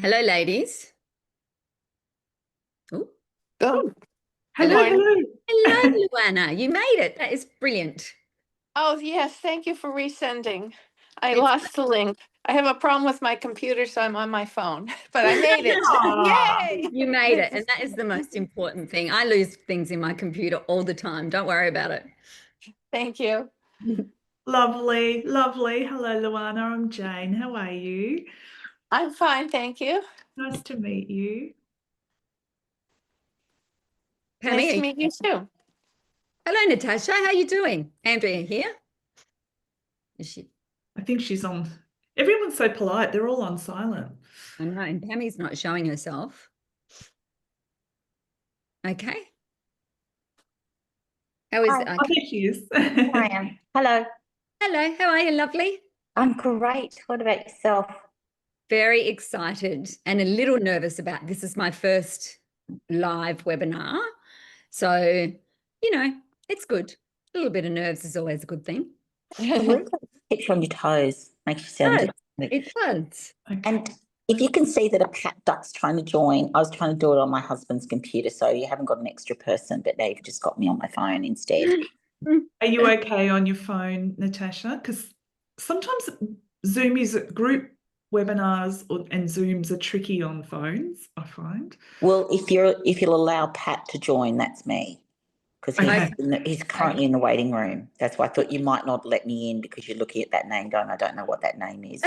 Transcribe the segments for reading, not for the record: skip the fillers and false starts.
Hello, ladies. Ooh. Oh, Hello, morning. Hello, hello. Luana. You made it. That is brilliant. Oh, yes. Thank you for resending. I It's lost the link. I have a problem with my computer, so I'm on my phone, but I made it. Aw. Yay! You made it, and that is the most important thing. I lose things in my computer all the time. Don't worry about it. Thank you. Lovely, lovely. Hello, Luana. I'm Jane. How are you? I'm fine, thank you. Nice to meet you. Pammy, Nice to meet you too. hello, Natasha. How you doing? Andrea here. Is she? I think she's on. Everyone's so polite. They're all on silent. I know, and Pammy's not showing herself. Okay. How is Hi. it? Oh, Okay. there she is. I am. Hello. Hello. How are you? Lovely. I'm great. What about yourself? Very excited and a little nervous about this. Is my first live webinar. So, it's good. A little bit of nerves is always a good thing. Keeps you on your toes. Makes you sound It dynamic. It does. Okay. And if you can see that a pat duck's trying to join, I was trying to do it on my husband's computer, so you haven't got an extra person, but now you've just got me on my phone instead. Are you okay on your phone, Natasha? Because sometimes Zoom is group webinars and Zooms are tricky on phones, I find. Well, if you'll allow Pat to join, that's me. Because Okay. he's currently in the waiting room. That's why I thought you might not let me in because you're looking at that name going, I don't know what that name is.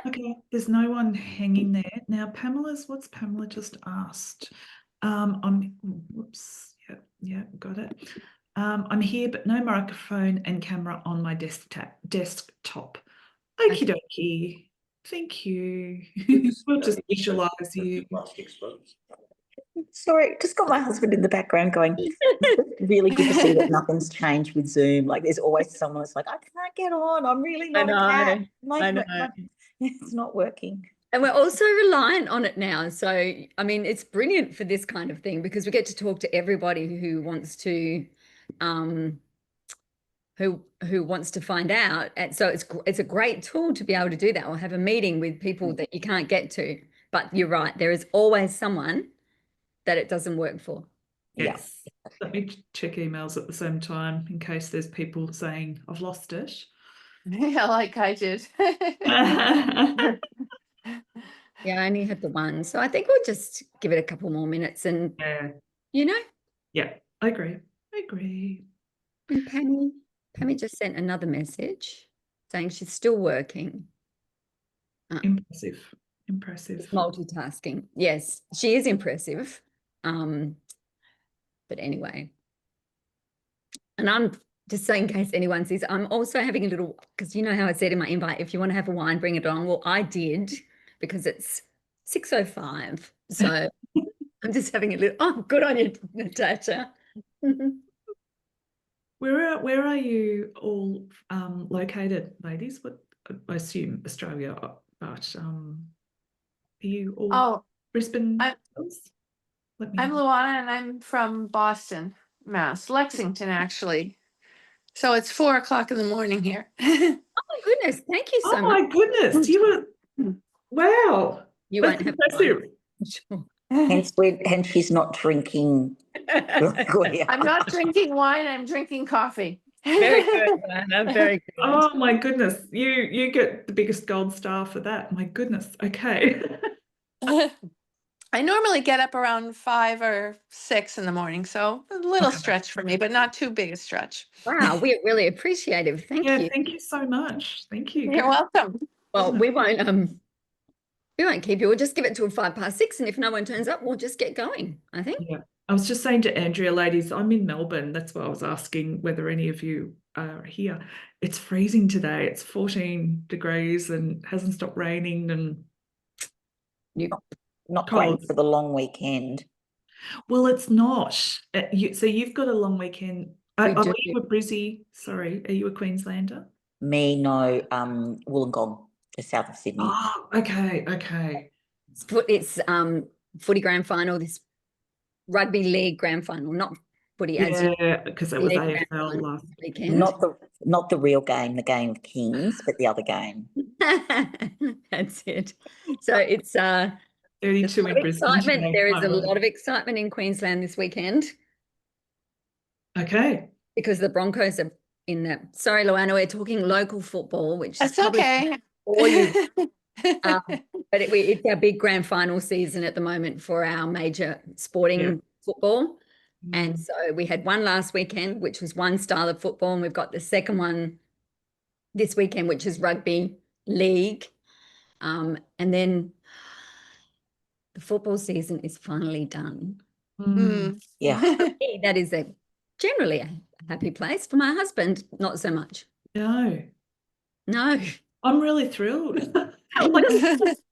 Okay, there's no one hanging there. Now, what's Pamela just asked? Whoops, yeah, got it. I'm here, but no microphone and camera on my desktop. Okie dokie. Thank you. We'll just visualize you. Sorry, just got my husband in the background going, it's really good to see that nothing's changed with Zoom. Like there's always someone that's like, I can't get on. I'm really not a cat. I know. It's not working. And we're also reliant on it now. So, I mean, it's brilliant for this kind of thing because we get to talk to everybody who wants to, who wants to find out. And so it's a great tool to be able to do that or have a meeting with people that you can't get to. But you're right, there is always someone that it doesn't work for. Yes. Let me check emails at the same time in case there's people saying I've lost it. Yeah, like I did. Yeah, I only had the one. So I think we'll just give it a couple more minutes and, Yeah, I agree. And Pammy just sent another message saying she's still working. Impressive. Multitasking. Yes, she is impressive. But anyway. And I'm just saying, in case anyone sees, I'm also having a little, because you know how I said in my invite, if you want to have a wine, bring it on. Well, I did because it's 6:05. So I'm just having a little, good on you, Natasha. Where are you all located, ladies? I assume Australia, but are you all Brisbane? I'm Luana and I'm from Boston, Mass. Lexington, actually. So it's 4:00 in the morning here. Oh my goodness. Thank you so much. Oh my goodness. You were, wow. You That's won't have impressive. Sure. Hence she's not drinking. I'm not drinking wine, I'm drinking coffee. Very good, Anna. Very good. Oh my goodness. You get the biggest gold star for that. My goodness. Okay. I normally get up around 5 or 6 in the morning, so a little stretch for me, but not too big a stretch. Wow, we're really appreciative. Thank you. Thank you so much. Thank you. You're welcome. Well, we won't keep you. We'll just give it till 6:05, and if no one turns up, we'll just get going, I think. Yeah. I was just saying to Andrea, ladies, I'm in Melbourne. That's why I was asking whether any of you are here. It's freezing today. It's 14 degrees and hasn't stopped raining and not great for the long weekend. Well, it's not. So you've got a long weekend. Are you a Brizzy? Sorry, are you a Queenslander? Me, no. Wollongong, just south of Sydney. Oh, okay. It's footy grand final, this rugby league grand final, not footy as you Yeah, because it was lead grand AFL final last. this weekend. Not the real game, the game of kings, but the other game. That's it. So it's there's 32 a lot in of Brisbane excitement. today. There is My a word. lot of excitement in Queensland this weekend Okay. because the Broncos are in the. Sorry, Luana, we're talking local football, which is That's probably okay. for you. But it's our big grand final season at the moment for our major sporting football. And so we had one last weekend, which was one style of football, and we've got the second one this weekend, which is rugby league. And then the football season is finally done. Yeah. For me, that is generally a happy place. For my husband, not so much. No, No. I'm really thrilled. Like,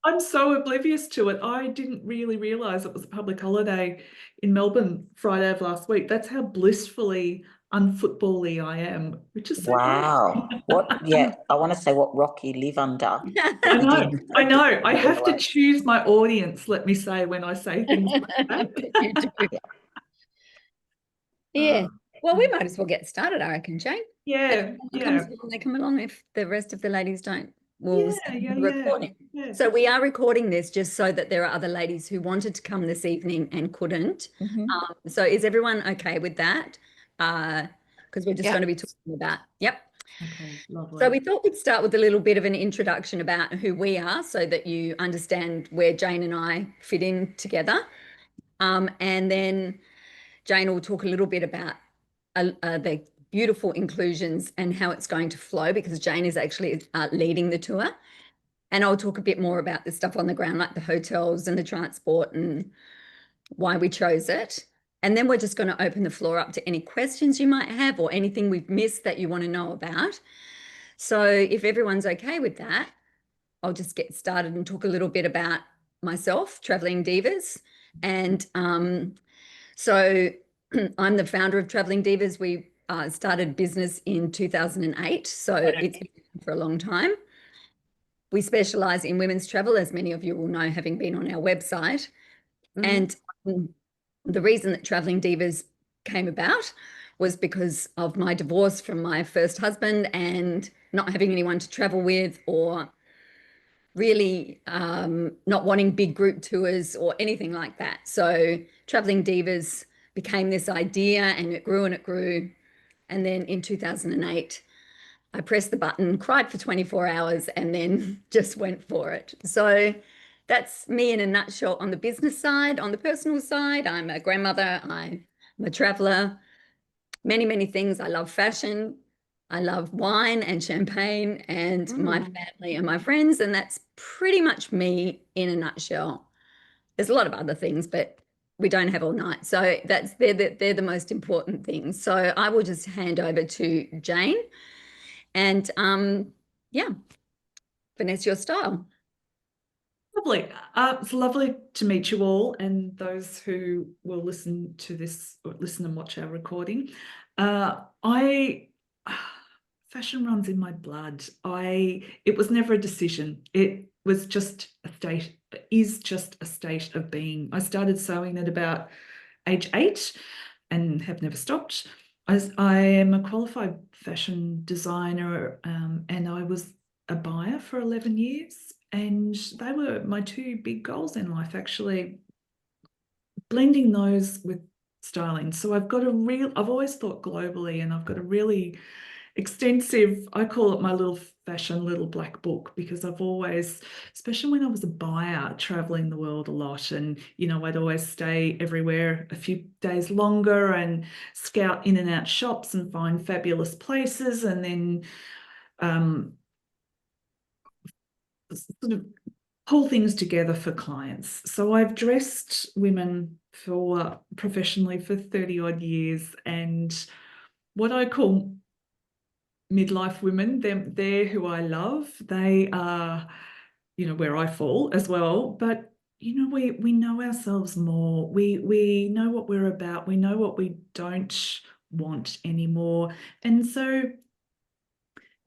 I'm so oblivious to it. I didn't really realise it was a public holiday in Melbourne Friday of last week. That's how blissfully unfootball-y I am, which is so Wow. What? Yeah, I want to say what rock you live under. I know. I know. I have to realise. choose my audience, let me say, when I say things like that. You do. Yeah. Well, we might as well get started, I reckon, Jane. Yeah, yeah. They come along if the rest of the ladies don't. We'll start the recording. Yeah. So we are recording this just so that there are other ladies who wanted to come this evening and couldn't. So is everyone okay with that? Because we're just going to be talking about, Okay, lovely. So we thought we'd start with a little bit of an introduction about who we are so that you understand where Jane and I fit in together. And then Jane will talk a little bit about the beautiful inclusions and how it's going to flow, because Jane is actually leading the tour. And I'll talk a bit more about the stuff on the ground, like the hotels and the transport and why we chose it. And then we're just going to open the floor up to any questions you might have or anything we've missed that you want to know about. So if everyone's okay with that, I'll just get started and talk a little bit about myself, Travelling Divas. And so I'm the founder of Travelling Divas. We started business in 2008, so it's been for a long time. We specialise in women's travel, as many of you will know, having been on our website. And the reason that Travelling Divas came about was because of my divorce from my first husband and not having anyone to travel with, or really not wanting big group tours or anything like that. So Travelling Divas became this idea, and it grew and it grew. And then in 2008, I pressed the button, cried for 24 hours, and then just went for it. So that's me in a nutshell on the business side. On the personal side, I'm a grandmother, I'm a traveler, many, many things. I love fashion. I love wine and champagne and my family and my friends. And that's pretty much me in a nutshell. There's a lot of other things, but we don't have all night. So they're the most important things. So I will just hand over to Jane. And finesse your style. Lovely. It's lovely to meet you all, and those who will listen to this or listen and watch our recording. Fashion runs in my blood. It was never a decision. It was just a state, is just a state of being. I started sewing at about age 8 and have never stopped. I am a qualified fashion designer, and I was a buyer for 11 years. And they were my two big goals in life, actually, blending those with styling. So I've always thought globally, and I've got a really extensive, I call it my little black book, because I've always, especially when I was a buyer, traveling the world a lot, and I'd always stay everywhere a few days longer and scout in and out shops and find fabulous places, and then sort of pull things together for clients. So I've dressed women professionally for 30 odd years, and what I call midlife women, they're who I love. They are, where I fall as well. But we know ourselves more. We know what we're about. We know what we don't want anymore. And so,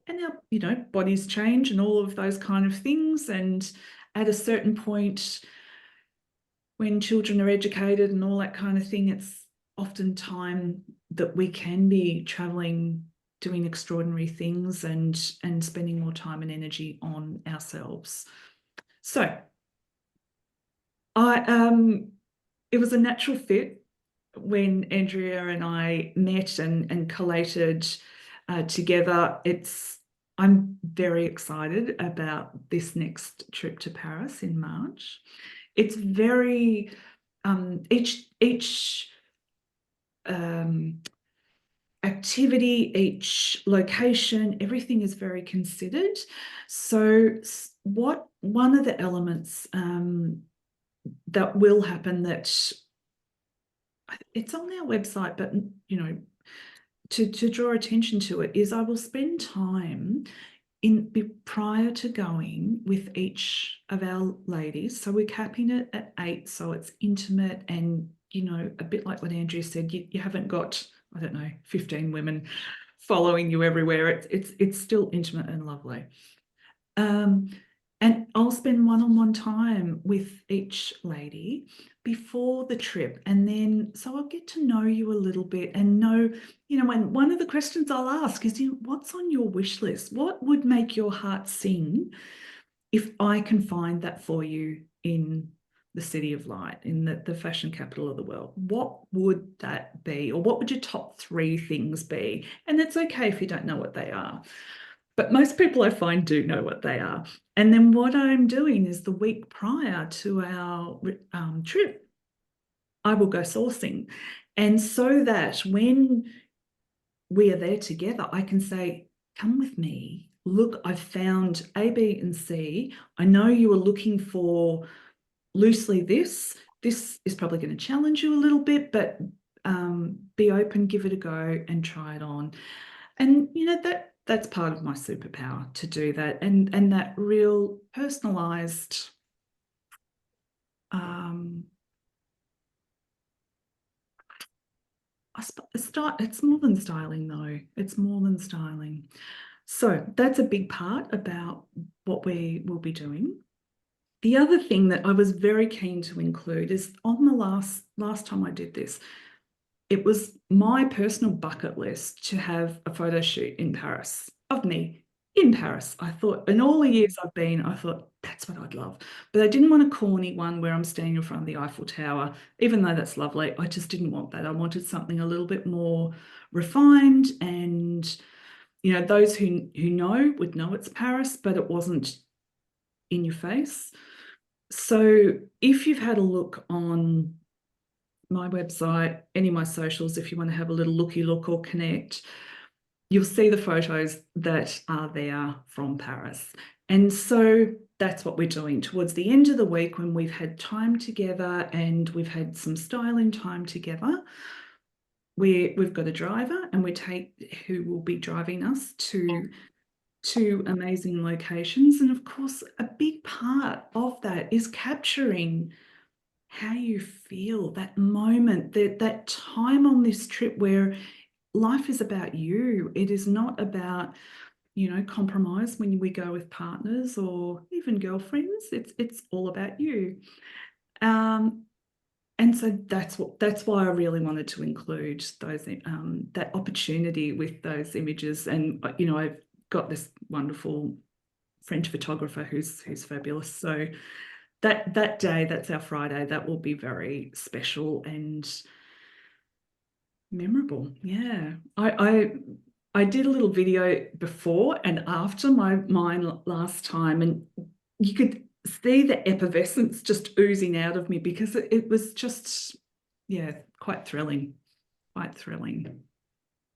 and our bodies change and all of those kind of things. And at a certain point, when children are educated and all that kind of thing, it's often time that we can be traveling, doing extraordinary things and spending more time and energy on ourselves. So it was a natural fit when Andrea and I met and collated together. I'm very excited about this next trip to Paris in March. It's very each activity, each location, everything is very considered. So one of the elements that will happen, that it's on our website, but you know, to draw attention to it, is I will spend time prior to going with each of our ladies. So we're capping it at 8, so it's intimate, and you know, a bit like what Andrea said, you haven't got, I don't know, 15 women following you everywhere. It's still intimate and lovely. And I'll spend one-on-one time with each lady before the trip. And then, so I'll get to know you a little bit and know, you know, when one of the questions I'll ask is, you know, what's on your wish list? What would make your heart sing if I can find that for you in the City of Light, in the fashion capital of the world? What would that be? Or what would your top 3 things be? And it's okay if you don't know what they are. But most people I find do know what they are. And then what I'm doing is the week prior to our trip, I will go sourcing. And so that when we are there together, I can say, come with me. Look, I've found A, B, and C. I know you are looking for loosely this. This is probably going to challenge you a little bit, but be open, give it a go and try it on. And, you know, that's part of my superpower, to do that, and that real personalized it's more than styling though. It's more than styling. So that's a big part about what we will be doing. The other thing that I was very keen to include is, on the last time I did this, it was my personal bucket list to have a photo shoot in Paris, of me in Paris. I thought, in all the years I've been, I thought that's what I'd love. But I didn't want a corny one where I'm standing in front of the Eiffel Tower, even though that's lovely. I just didn't want that. I wanted something a little bit more refined, and, you know, those who know would know it's Paris, but it wasn't in your face. So if you've had a look on my website, any of my socials, if you want to have a little looky look or connect, you'll see the photos that are there from Paris. And so that's what we're doing towards the end of the week, when we've had time together and we've had some styling time together. We've got a driver, and who will be driving us to amazing locations. And of course, a big part of that is capturing how you feel, that moment, that time on this trip where life is about you. It is not about, you know, compromise when we go with partners or even girlfriends. It's all about you. And so that's why I really wanted to include those that opportunity with those images. And, you know, I've got this wonderful French photographer who's fabulous. So that day, that's our Friday, that will be very special and memorable. Yeah. I did a little video before and after mine last time, and you could see the effervescence just oozing out of me, because it was just, yeah, quite thrilling.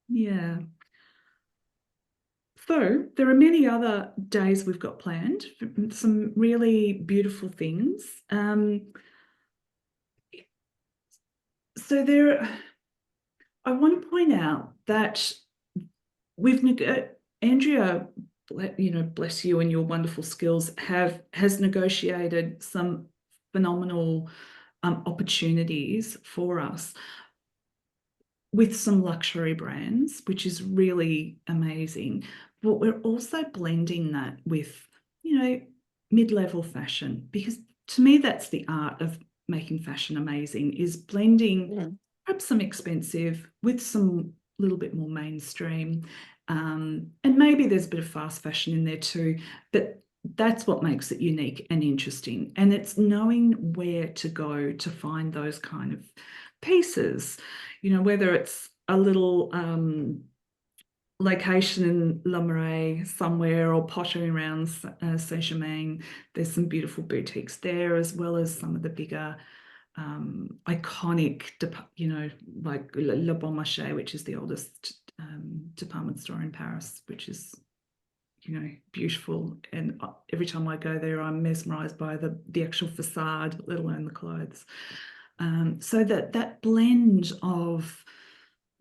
Yeah. So there are many other days we've got planned, some really beautiful things. So I want to point out that Andrea, you know, bless you and your wonderful skills, has negotiated some phenomenal opportunities for us with some luxury brands, which is really amazing. But we're also blending that with, you know, mid-level fashion, because to me that's the art of making fashion amazing, is blending perhaps some expensive with some little bit more mainstream. And maybe there's a bit of fast fashion in there too, but that's what makes it unique and interesting. And it's knowing where to go to find those kind of pieces, you know, whether it's a little location in Le Marais somewhere or pottering around Saint-Germain. There's some beautiful boutiques there, as well as some of the bigger iconic, you know, like Le Bon Marché, which is the oldest department store in Paris, which is, you know, beautiful. And every time I go there, I'm mesmerized by the actual facade, let alone the clothes. So that blend of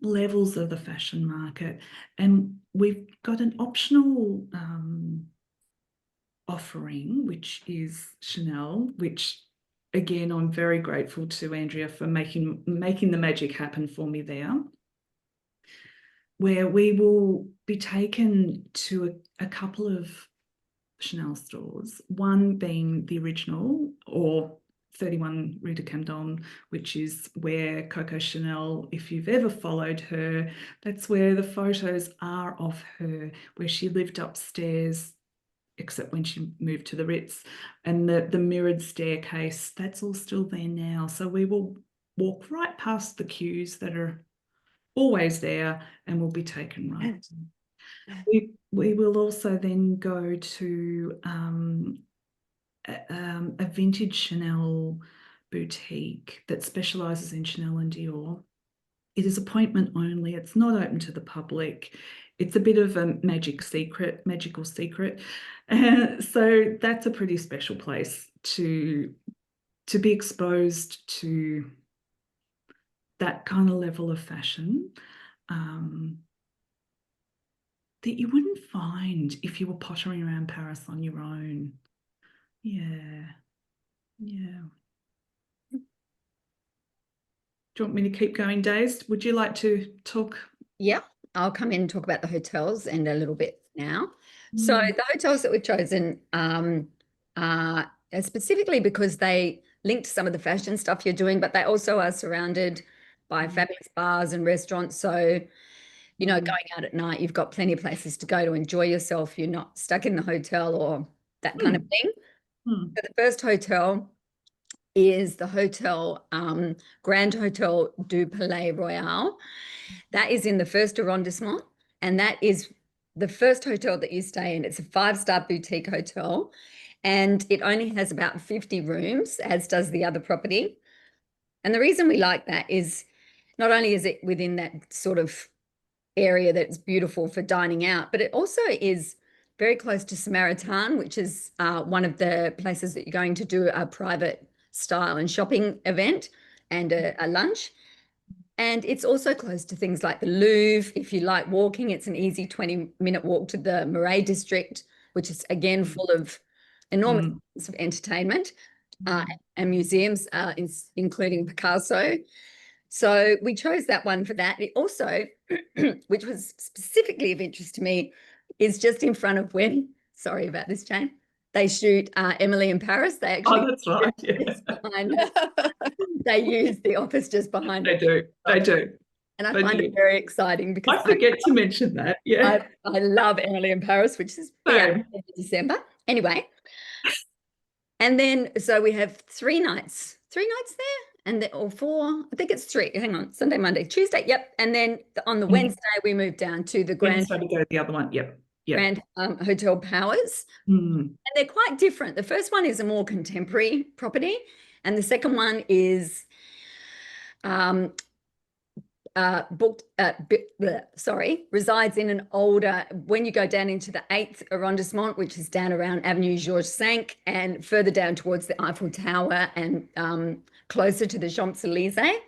levels of the fashion market, and we've got an optional offering, which is Chanel, which again, I'm very grateful to Andrea for making the magic happen for me there, where we will be taken to a couple of Chanel stores, one being the original, or 31 Rue de Camden, which is where Coco Chanel, if you've ever followed her, that's where the photos are of her, where she lived upstairs, except when she moved to the Ritz, and the mirrored staircase, that's all still there now. So we will walk right past the queues that are always there, and we'll be taken right. We will also then go to a vintage Chanel boutique that specializes in Chanel and Dior. It is appointment only. It's not open to the public. It's a bit of a magical secret. So that's a pretty special place to be exposed to that kind of level of fashion that you wouldn't find if you were pottering around Paris on your own. Yeah. Do you want me to keep going, Daisy? Would you like to talk? Yeah, I'll come in and talk about the hotels and a little bit now. So the hotels that we've chosen are specifically because they link to some of the fashion stuff you're doing, but they also are surrounded by fabulous bars and restaurants. So, you know, going out at night, you've got plenty of places to go to enjoy yourself. You're not stuck in the hotel or that kind of thing. So the first hotel is the hotel, Grand Hotel du Palais Royal. That is in the first arrondissement, and that is the first hotel that you stay in. It's a 5-star boutique hotel, and it only has about 50 rooms, as does the other property. And the reason we like that is not only is it within that sort of area that's beautiful for dining out, but it also is very close to Samaritan, which is one of the places that you're going to do a private style and shopping event and a lunch. And it's also close to things like the Louvre. If you like walking, it's an easy 20-minute walk to the Marais district, which is again full of enormous amounts of entertainment and museums, including Picasso. So we chose that one for that. It also, which was specifically of interest to me, is just in front of when, sorry about this, Jane, they shoot Emily in Paris. They actually, that's right. Yeah. they use the office just behind They it. do. And I find it very exciting because I forget to mention that. Yeah. I love Emily in Paris, which is in December. Anyway. And then, so we have 3 nights there, and or 4, I think it's 3. Hang on, Sunday, Monday, Tuesday. Yep. And then on the Wednesday, we move down to the Grand. Wednesday we go to the other one. Yep. Grand Hotel Powis. And they're quite different. The first one is a more contemporary property, and the second one is resides in an older, when you go down into the 8th arrondissement, which is down around Avenue Georges V and further down towards the Eiffel Tower and closer to the Champs-Élysées.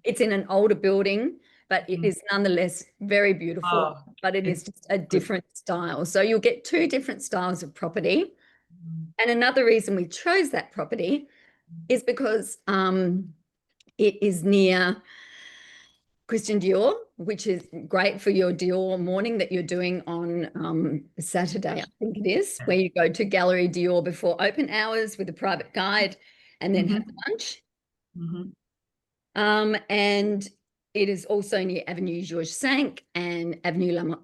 It's in an older building, but it is nonetheless very beautiful, but it is just a different style. So you'll get 2 different styles of property. And another reason we chose that property is because it is near Christian Dior, which is great for your Dior morning that you're doing on Saturday, I think it is, where you go to Gallery Dior before open hours with a private guide and then have lunch. And it is also near Avenue Georges V and Avenue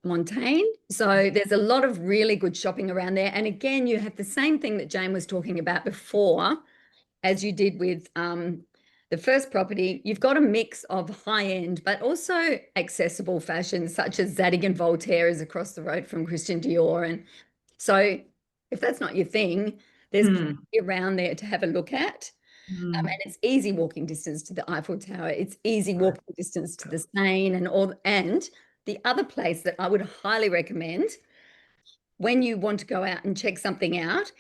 Montaigne. So there's a lot of really good shopping around there. And again, you have the same thing that Jane was talking about before, as you did with the first property. You've got a mix of high-end, but also accessible fashion, such as Zadig and Voltaire is across the road from Christian Dior. And so if that's not your thing, there's plenty around there to have a look at. And it's easy walking distance to the Eiffel Tower. It's easy walking distance to the Seine and all. And the other place that I would highly recommend when you want to go out and check something out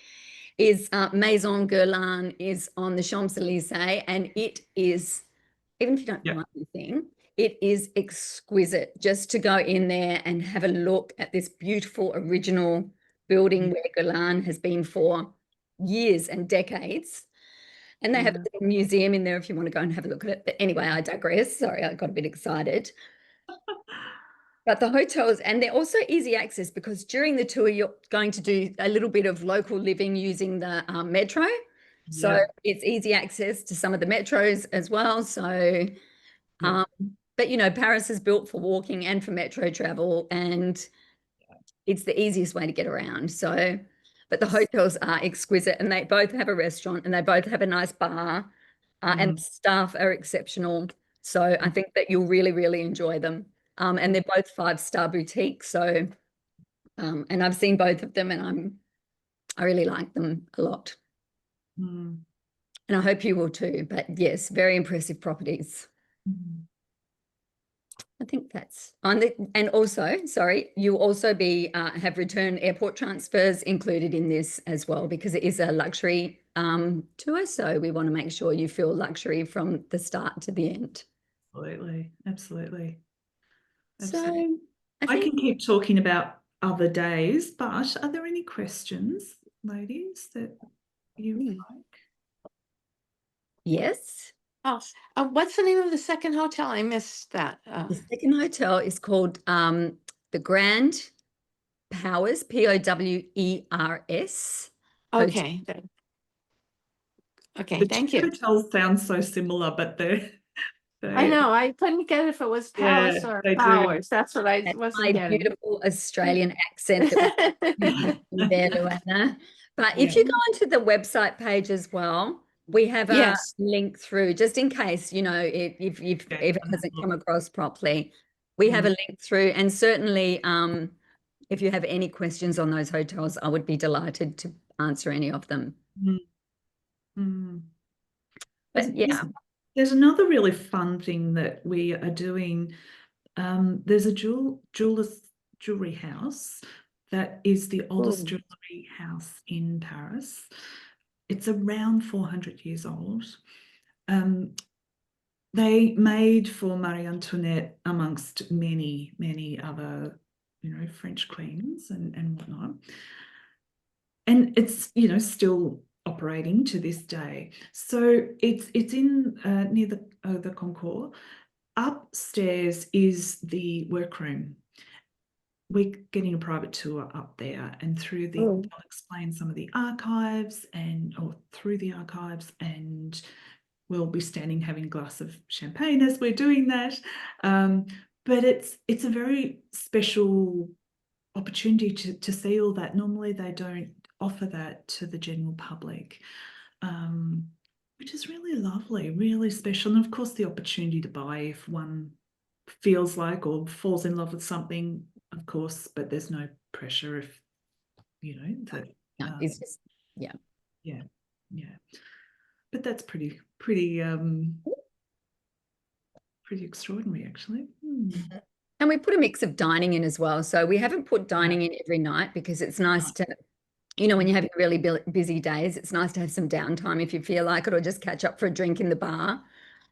is Maison Guerlain is on the Champs-Élysées, and it is, even if you don't buy anything, it is exquisite just to go in there and have a look at this beautiful original building where Guerlain has been for years and decades. And they have a little museum in there if you want to go and have a look at it. But anyway, I digress. Sorry, I got a bit excited. But the hotels, and they're also easy access because during the tour, you're going to do a little bit of local living using the metro. So it's easy access to some of the metros as well. So, but you know, Paris is built for walking and for metro travel, and it's the easiest way to get around. So, but the hotels are exquisite, and they both have a restaurant and they both have a nice bar, and the staff are exceptional. So I think that you'll really, really enjoy them. And they're both 5-star boutiques. So, and I've seen both of them, and I really like them a lot. And I hope you will too. But yes, very impressive properties. I think that's on the, and also, sorry, you'll also be have return airport transfers included in this as well, because it is a luxury tour. So we want to make sure you feel luxury from the start to the end. Absolutely, absolutely. So I can keep talking about other days, but are there any questions, ladies, that you like? Yes. Oh, what's the name of the second hotel? I missed that. The second hotel is called the Grand Powis, Powers. Okay. Okay, The thank two you. hotels sound so similar, but I know. I couldn't get if it was Powis or they do. Powers. That's what I That's wasn't my getting. beautiful Australian accent that was there, Luana. But if you go onto the website page as well, we have a Yes. link through, just in case, you know, if it hasn't come across properly. We have a link through, and certainly if you have any questions on those hotels, I would be delighted to answer any of them. But yeah. There's another really fun thing that we are doing. There's a jewelry house that is the oldest jewelry house in Paris. It's around 400 years old. They made for Marie Antoinette amongst many, many other, you know, French queens and whatnot. And it's, you know, still operating to this day. So it's in near the Concours. Upstairs is the workroom. We're getting a private tour up there, and through the they'll explain some of the archives or through the archives, and we'll be standing having a glass of champagne as we're doing that. But it's a very special opportunity to see all that. Normally they don't offer that to the general public, which is really lovely, really special. And of course the opportunity to buy if one feels like or falls in love with something, of course, but there's no pressure if, you know, that It's just, yeah. But that's pretty extraordinary, actually. And we put a mix of dining in as well. So we haven't put dining in every night because it's nice to, you know, when you're having really busy days, it's nice to have some downtime if you feel like it, or just catch up for a drink in the bar.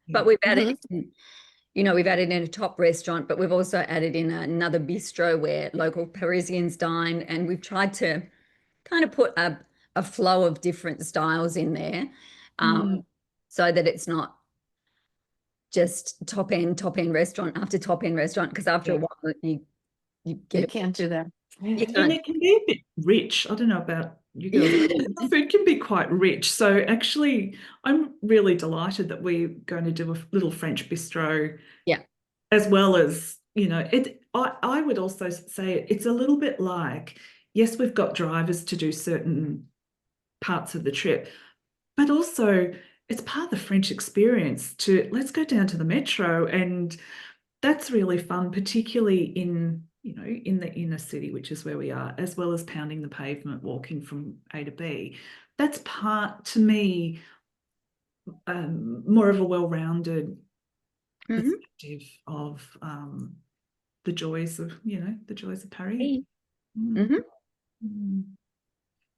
But we've added, you know, we've added in a top restaurant, but we've also added in another bistro where local Parisians dine. And we've tried to kind of put a flow of different styles in there, so that it's not just top end restaurant after top end restaurant, because after a while you can't do that. And it can be a bit rich. I don't know about you girls, the food can be quite rich. So actually, I'm really delighted that we're going to do a little French bistro. Yeah. As well as, I would also say it's a little bit like, yes, we've got drivers to do certain parts of the trip, but also it's part of the French experience to let's go down to the metro, and that's really fun, particularly in the inner city, which is where we are, as well as pounding the pavement, walking from A to B. That's part, to me, more of a well-rounded perspective of the joys of Paris.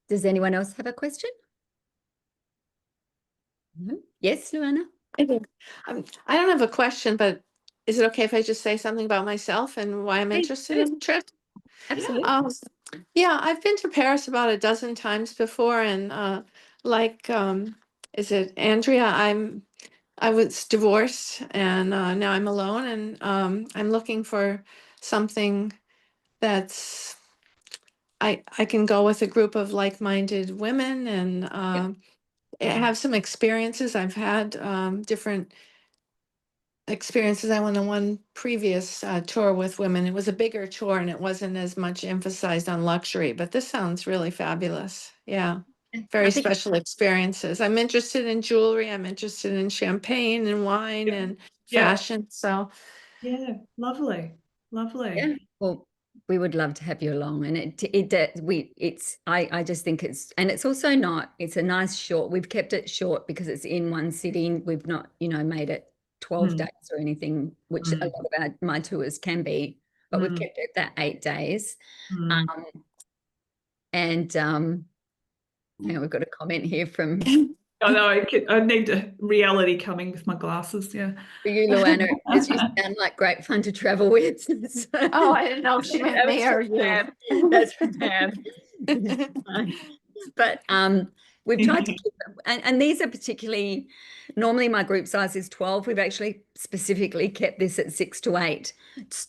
Does anyone else have a question? No? Yes, Luana? I do. I don't have a question, but is it okay if I just say something about myself and why I'm interested in the trip? Absolutely. Yeah, I've been to Paris about a dozen times before, and is it Andrea? I was divorced, and now I'm alone, and I'm looking for something that's I can go with a group of like-minded women and have some experiences. I've had different experiences. I went on one previous tour with women. It was a bigger tour and it wasn't as much emphasized on luxury, but this sounds really fabulous. Yeah, very special experiences. I'm interested in jewelry. I'm interested in champagne and wine and fashion. So yeah, lovely. Yeah. Well, we would love to have you along, and I just think it's also not, it's a nice short, we've kept it short because it's in one sitting. We've not, made it 12 days or anything, which a lot of my tours can be, but we've kept it that 8 days. We've got a comment here from I know I need a reality coming with my glasses. Yeah. for you, Luana, because you sound like great fun to travel with. oh, I didn't know if she meant me or you. That's for Pam. But we've tried to keep them, and these are particularly, normally my group size is 12. We've actually specifically kept this at 6 to 8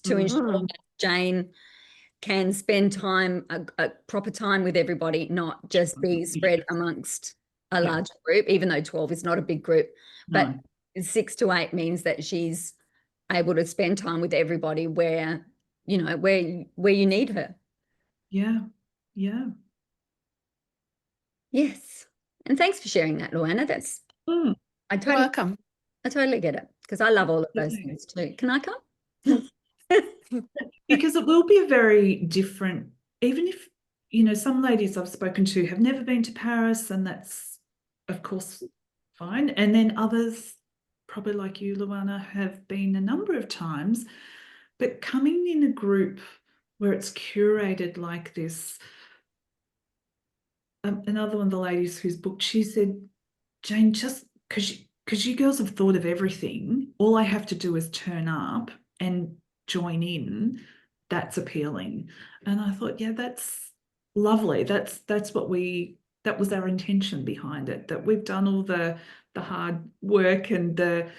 to ensure that Jane can spend time, a proper time with everybody, not just be spread amongst a larger group, even though 12 is not a big group. But 6 to 8 means that she's able to spend time with everybody where you need her. Yeah. Yes. And thanks for sharing that, Luana. That's You're welcome. I totally get it, because I love all of those things too. Can I come? Because it will be a very different, even if, some ladies I've spoken to have never been to Paris, and that's, of course, fine. And then others, probably like you, Luana, have been a number of times. But coming in a group where it's curated like this, another one of the ladies who's booked, she said, Jane, just because you girls have thought of everything, all I have to do is turn up and join in. That's appealing. And I thought, yeah, that's lovely. That was our intention behind it, that we've done all the hard work and the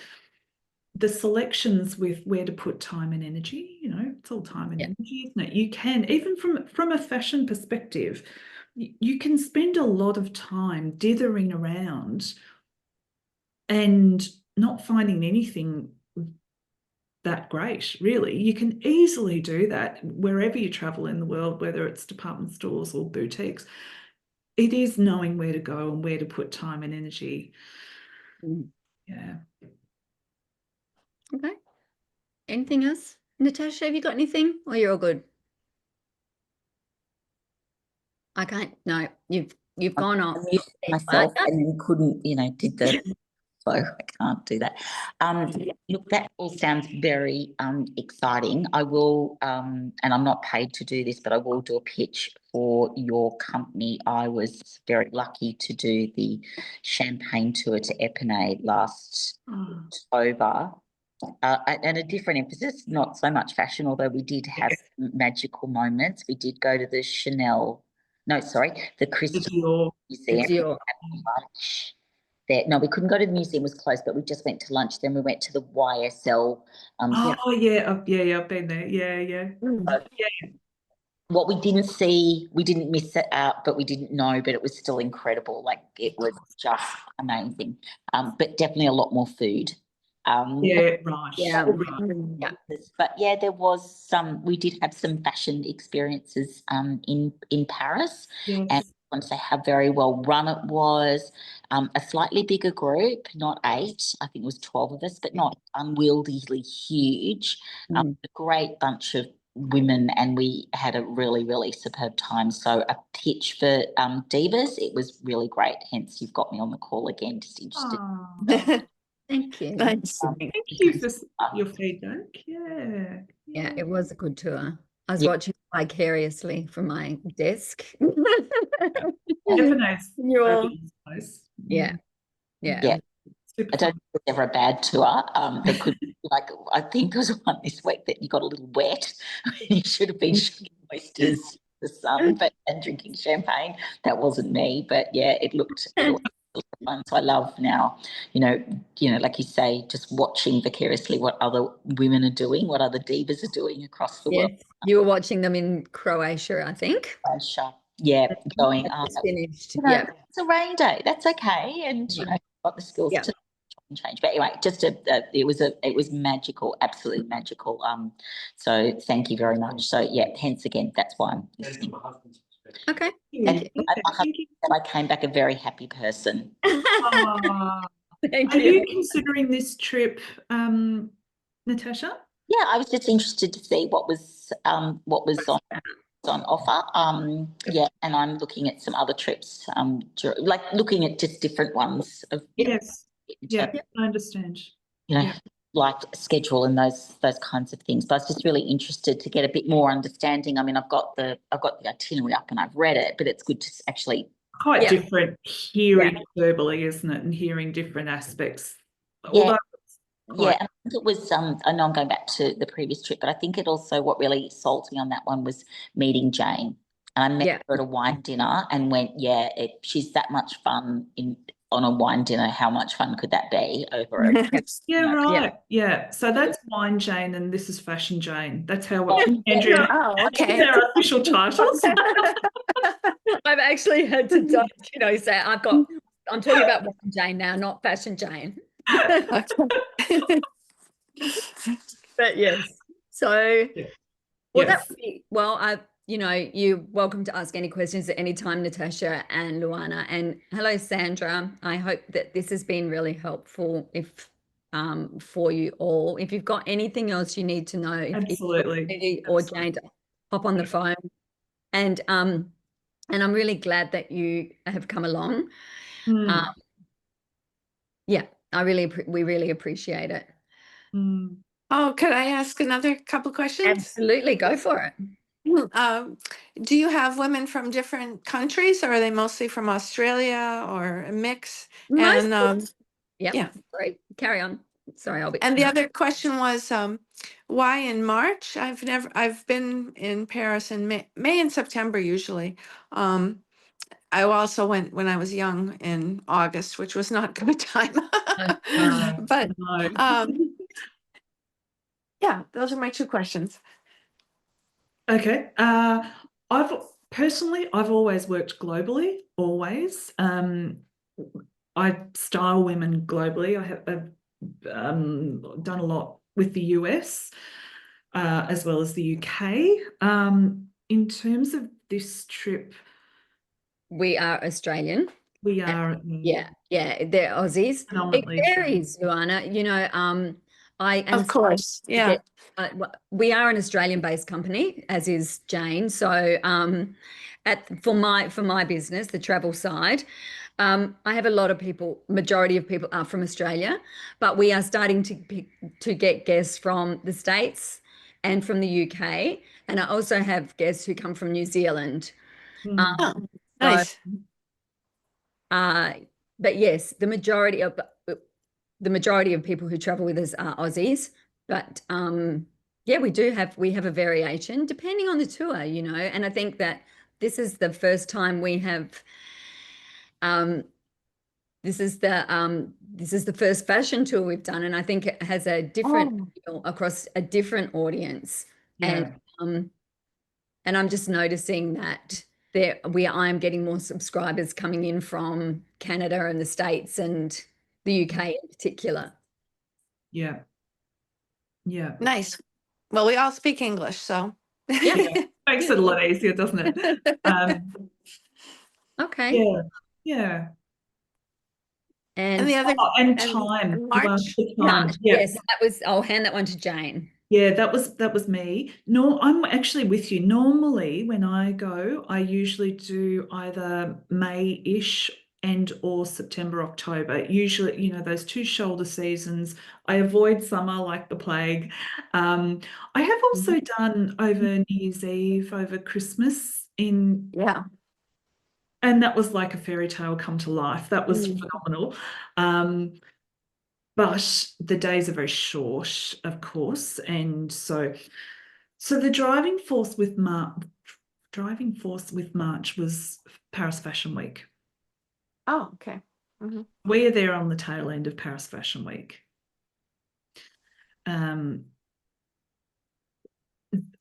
selections with where to put time and energy. It's all time and energy, isn't it? You can, even from a fashion perspective, you can spend a lot of time dithering around and not finding anything that great, really. You can easily do that wherever you travel in the world, whether it's department stores or boutiques. It is knowing where to go and where to put time and energy. Yeah. Okay. Anything else? Natasha, have you got anything? Or you're all good? I can't. No, you've gone off. Myself and then couldn't, did the so I can't do that. Look, that all sounds very exciting. I will, and I'm not paid to do this, but I will do a pitch for your company. I was very lucky to do the champagne tour to Epinay last October. And a different emphasis, not so much fashion, although we did have magical moments. We did go to the the Crystal Museum. Lunch there. No, we couldn't go to the museum, it was closed, but we just went to lunch. Then we went to the YSL. Yeah, I've been there. Yeah. what we didn't see, we didn't miss it out, but we didn't know, but it was still incredible. Like it was just amazing. But definitely a lot more food. Yeah, right. Yeah. Right. Yeah. But yeah, there was some. We did have some fashion experiences in Paris, and Yes. I want to say how very well run it was. A slightly bigger group, not 8. I think it was 12 of us, but not unwieldily huge. A great bunch of women, and we had a really, really superb time. So a pitch for Divas. It was really great. Hence, you've got me on the call again. Just interested. Oh, Thank you. Nice. thank you for your feedback. Yeah. Yeah, it was a good tour. I was Yeah. watching vicariously from my desk. Never knows. You're- Nice. Yeah. Yeah. Yeah. Super I don't fun. think it was ever a bad tour. There could be, like, I think there was one this week that you got a little wet. You should have been shooting oysters, the sun, and drinking champagne. That wasn't me, but yeah, it looked fun. So I love now, like you say, just watching vicariously what other women are doing, what other divas are doing across the world. Yes. You were watching them in Croatia, I think. Yeah, going. It's finished. You know, Yeah. it's a rain day. That's okay, and got the skills Yeah. to change. But anyway, it was magical, absolutely magical. So thank you very much. So yeah, hence again, that's why I'm listening. Okay. And Thank you. I came back a very happy person. Thank Are you. you considering this trip, Natasha? Yeah, I was just interested to see what was on offer. Yeah, and I'm looking at some other trips. Like looking at just different ones of Yes. Yeah, I understand. like schedule and those kinds of things. But I was just really interested to get a bit more understanding. I mean, I've got the itinerary up and I've read it, but it's good to actually Quite different hearing verbally, isn't it? And hearing different aspects. Although and I think it was I know I'm going back to the previous trip, but I think it also, what really sold me on that one was meeting Jane. And I met her at a wine dinner and went, she's that much fun on a wine dinner. How much fun could that be over it? right. Yeah. So that's Wine Jane and this is Fashion Jane. That's how Andrea. Oh, okay. That's our official titles. I've actually had to, say I'm talking about Wine Jane now, not Fashion Jane. But yes. So, that would be, you're welcome to ask any questions at any time, Natasha and Luana. And hello, Sandra. I hope that this has been really helpful for you all. If you've got anything else you need to know, Absolutely. or Jane, hop on the phone. And I'm really glad that you have come along. We really appreciate it. Oh, could I ask another couple questions? Absolutely, go for it. Do you have women from different countries, or are they mostly from Australia, or a mix? Great. Carry on. Sorry, And the other question was, why in March? I've been in Paris in May and September usually. I also went when I was young in August, which was not a good time. But yeah, those are my 2 questions. Okay. I've always worked globally, always. I style women globally. I have done a lot with the US as well as the UK. In terms of this trip, we are Australian. We are. They're Aussies. It varies, Luana. Of course, we are an Australian-based company, as is Jane. So, for my business, the travel side, I have a lot of people. Majority of people are from Australia, but we are starting to get guests from the States and from the UK, and I also have guests who come from New Zealand. Nice. But yes, the majority of people who travel with us are Aussies. But we have a variation depending on the tour, and I think that this is the first time we have. This is the first fashion tour we've done, and I think it has a different appeal across a different audience. Yeah. And And I'm just noticing that I'm getting more subscribers coming in from Canada and the States and the UK in particular. Yeah. Yeah. Nice. Well, we all speak English, so. Yeah. Makes it a lot easier, doesn't it? Okay. Yeah. Yeah. And the And other, And and time. You March. asked for Yeah. time. Yeah. yes, I'll hand that one to Jane. Yeah, that was me. No, I'm actually with you. Normally, when I go, I usually do either May-ish and or September, October. Usually, you know, those two shoulder seasons. I avoid summer like the plague. I have also done over New Year's Eve, over Christmas Yeah. and that was like a fairy tale come to life. That was phenomenal. But the days are very short, of course, and so the driving force with March was Paris Fashion Week. Oh, okay. We are there on the tail end of Paris Fashion Week.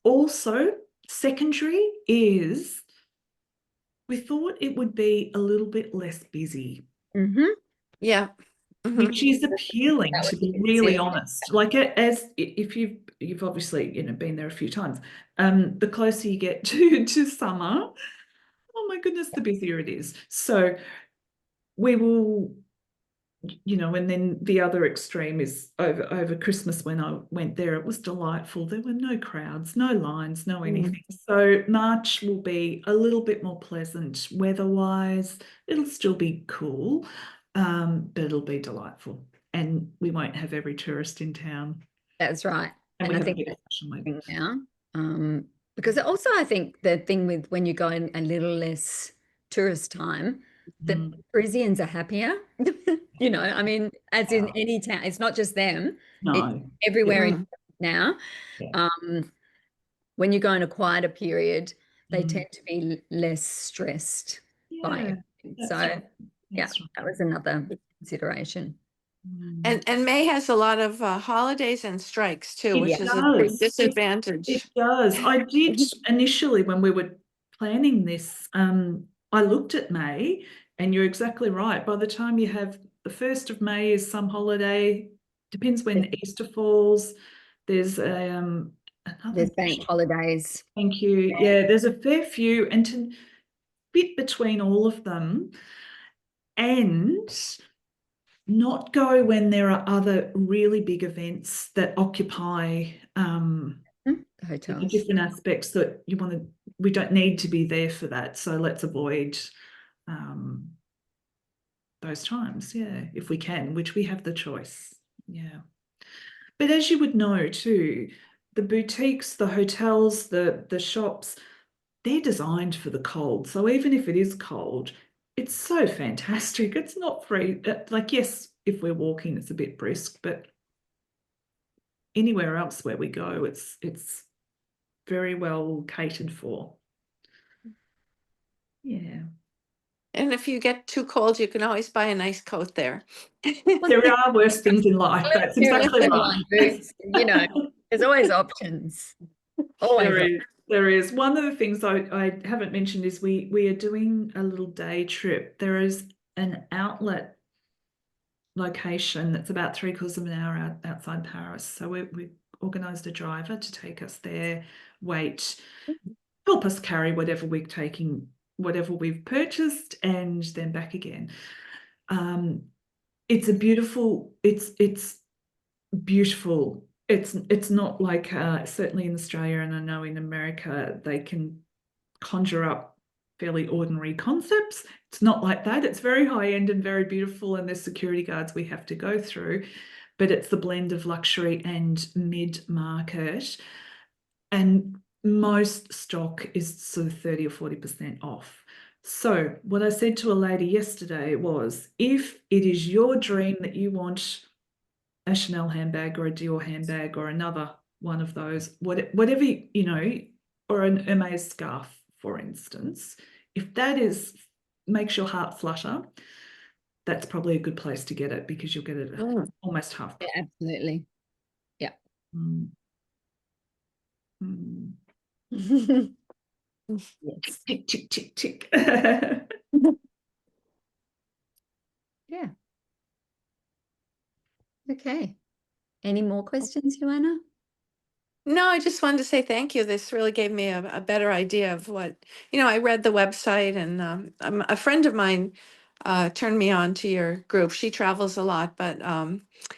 Also, secondary is we thought it would be a little bit less busy. Yeah. Which is appealing, That to would be be really considered. honest. Like as if you've obviously been there a few times, the closer you get to summer, oh my goodness, the busier it is. So we will, and then the other extreme is over Christmas when I went there. It was delightful. There were no crowds, no lines, no anything. So March will be a little bit more pleasant weather-wise. It'll still be cool. But it'll be delightful, and we won't have every tourist in town. That's right. And And we I have think a fashion week that's now, because also I think the thing with when you go in a little less tourist time, the Parisians are happier. I mean, as in any town, it's not just them. It's No, everywhere in now. Yeah. When you go in a quieter period, they tend to be less stressed by yeah, it. that's So right. yeah, That's right. that was another consideration. And May has a lot of holidays and strikes too, which is a big disadvantage. It does. I did initially when we were planning this. I looked at May, and you're exactly right. By the time you have the 1st of May is some holiday, depends when Easter falls. There's another. There's bank holidays. Thank you. Yeah, there's a fair few, and to fit between all of them, and not go when there are other really big events that occupy hotels. different aspects that we don't need to be there for that. So let's avoid those times, if we can, which we have the choice. Yeah. But as you would know too, the boutiques, the hotels, the shops, they're designed for the cold. So even if it is cold, it's so fantastic. It's not free. Like, yes, if we're walking, it's a bit brisk, but anywhere else where we go, it's very well catered for. Yeah. And if you get too cold, you can always buy a nice coat there. There are worse things in life. That's exactly right. Boots, there's always options. Always. There is. One of the things I haven't mentioned is we are doing a little day trip. There is an outlet location that's about 3/4 of an hour outside Paris. So we organised a driver to take us there, wait, help us carry whatever we're taking, whatever we've purchased, and then back again. It's a beautiful. It's beautiful. It's not like certainly in Australia, and I know in America they can conjure up fairly ordinary concepts. It's not like that. It's very high end and very beautiful, and there's security guards we have to go through, but it's the blend of luxury and mid-market, and most stock is sort of 30 or 40% off. So what I said to a lady yesterday was, if it is your dream that you want a Chanel handbag or a Dior handbag or another one of those, whatever, or an Hermes scarf, for instance, if that makes your heart flutter, that's probably a good place to get it, because you'll get it almost half price. Yeah, absolutely. Yeah. Yes. Tick, tick, tick, tick. Yeah. Okay. Any more questions, Joanna? No, I just wanted to say thank you. This really gave me a better idea of what, I read the website, and a friend of mine turned me on to your group. She travels a lot, but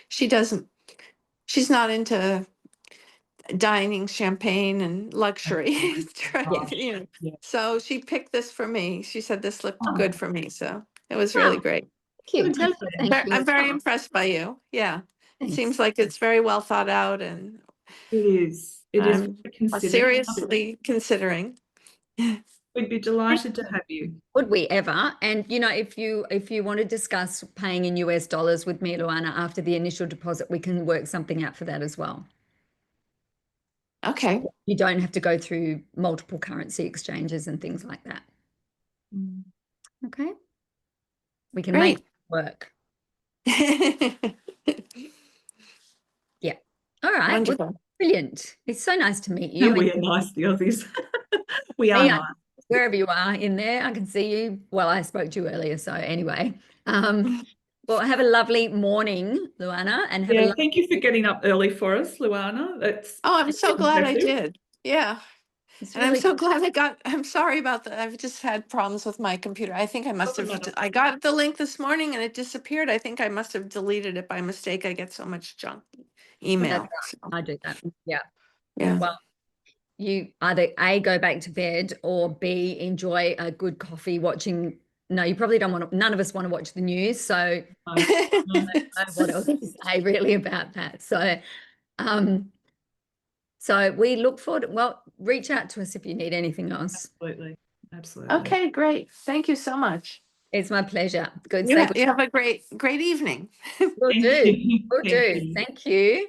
she's not into dining, champagne, and luxury. Right. Yeah. So she picked this for me. She said this looked Oh, good for me. So it was Oh, really great. Thank you. What a Tell good her friend. thank you. I'm as very well. impressed by you. Yeah. It Thanks. seems like it's very well thought out, and It is. It is I'm very considered. seriously considering. We'd be delighted to have you. Would we ever? And if you want to discuss paying in US dollars with me, Luana, after the initial deposit, we can work something out for that as well. Okay. You don't have to go through multiple currency exchanges and things like that. Mm. Okay. We can Great. make it work. Yeah. All right. Well, Wonderful. brilliant. It's so nice to meet you. We are nice, the Aussies. We are Me, nice. wherever you are in there, I can see you. Well, I spoke to you earlier, so anyway. Well, have a lovely morning, Luana, and have a Yeah, lovely thank you for getting up early for us, Luana. That's Oh, I'm so glad I impressive. did. Yeah. It's And I'm really so glad I'm sorry about that. I've just had problems with my computer. I think I must Doesn't have, matter. I got the link this morning and it disappeared. I think I must have deleted it by mistake. I get so much junk email. So, I do that. Yeah. yeah. Well, you either A, go back to bed, or B, enjoy a good coffee watching. No, you probably don't want to, none of us want to watch the news. So No, no, I don't know what else to say really about that. So we look forward. Well, reach out to us if you need anything else. absolutely. Absolutely. Okay, great. Thank you so much. It's my pleasure. Good. You, Say you have a great evening. Will Thank do. you. Will Thank do. you. Thank you.